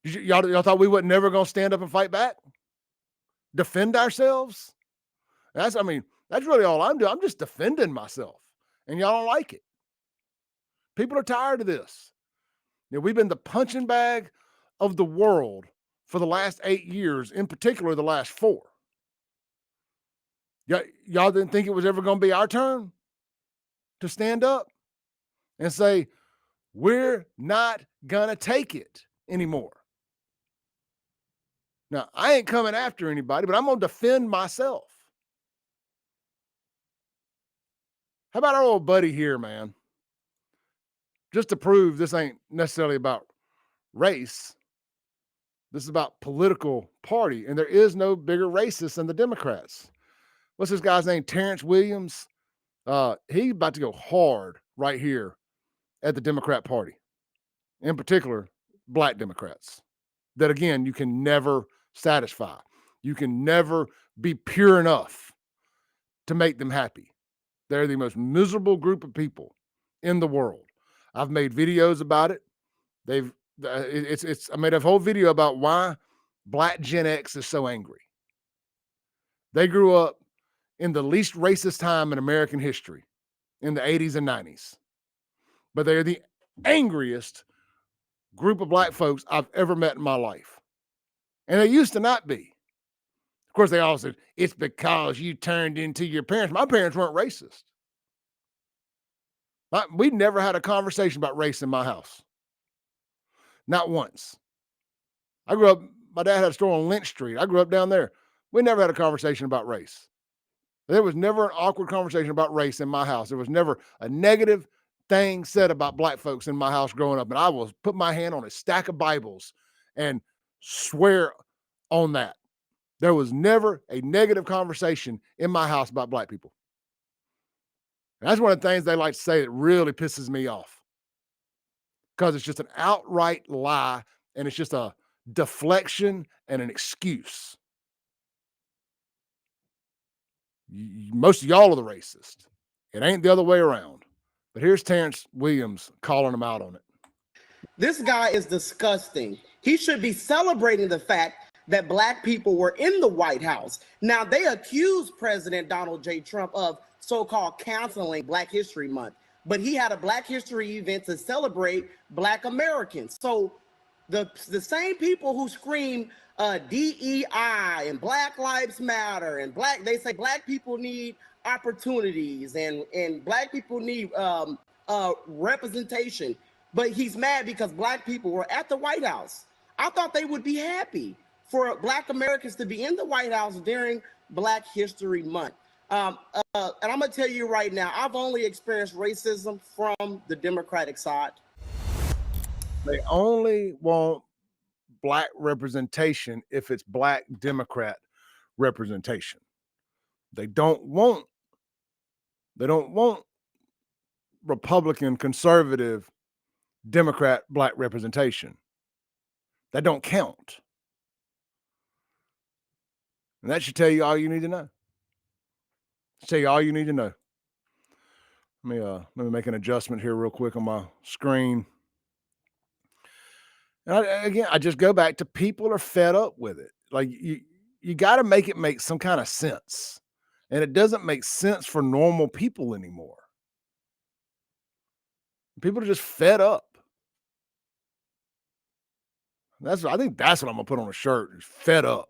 Y'all thought we wasn't never gonna stand up and fight back, defend ourselves? That's really all I'm doing. I'm just defending myself, and y'all don't like it. People are tired of this. We've been the punching bag of the world for the last 8 years, in particular the last 4. Y'all didn't think it was ever gonna be our turn to stand up and say, we're not gonna take it anymore. Now, I ain't coming after anybody, but I'm gonna defend myself. How about our old buddy here, man? Just to prove this ain't necessarily about race, this is about political party, and there is no bigger racist than the Democrats. What's this guy's name? Terrence Williams. He's about to go hard right here at the Democrat Party, in particular, black Democrats. That again, you can never satisfy. You can never be pure enough to make them happy. They're the most miserable group of people in the world. I've made videos about it. They've I made a whole video about why Black Gen X is so angry. They grew up in the least racist time in American history, in the 80s and 90s. But they're the angriest group of black folks I've ever met in my life. And they used to not be. Of course, they all said, it's because you turned into your parents. My parents weren't racist. We never had a conversation about race in my house. Not once. I grew up, my dad had a store on Lynch Street. I grew up down there. We never had a conversation about race. There was never an awkward conversation about race in my house. There was never a negative thing said about black folks in my house growing up. And I will put my hand on a stack of Bibles and swear on that. There was never a negative conversation in my house about black people. And that's one of the things they like to say that really pisses me off, because it's just an outright lie and it's just a deflection and an excuse. Most of y'all are the racist. It ain't the other way around. But here's Terrence Williams calling him out on it. This guy is disgusting. He should be celebrating the fact that black people were in the White House. Now, they accused President Donald J. Trump of so-called canceling Black History Month, but he had a Black History event to celebrate Black Americans. So the same people who scream DEI and Black Lives Matter and they say black people need opportunities and black people need representation. But he's mad because black people were at the White House. I thought they would be happy for black Americans to be in the White House during Black History Month. And I'm going to tell you right now, I've only experienced racism from the Democratic side. They only want black representation if it's black Democrat representation. They don't want Republican, conservative, Democrat black representation. That don't count. And that should tell you all you need to know. Tell you all you need to know. Let me make an adjustment here real quick on my screen. And I just go back to, people are fed up with it. Like, you got to make it make some kind of sense. And it doesn't make sense for normal people anymore. People are just fed up. I think that's what I'm gonna put on a shirt, is fed up.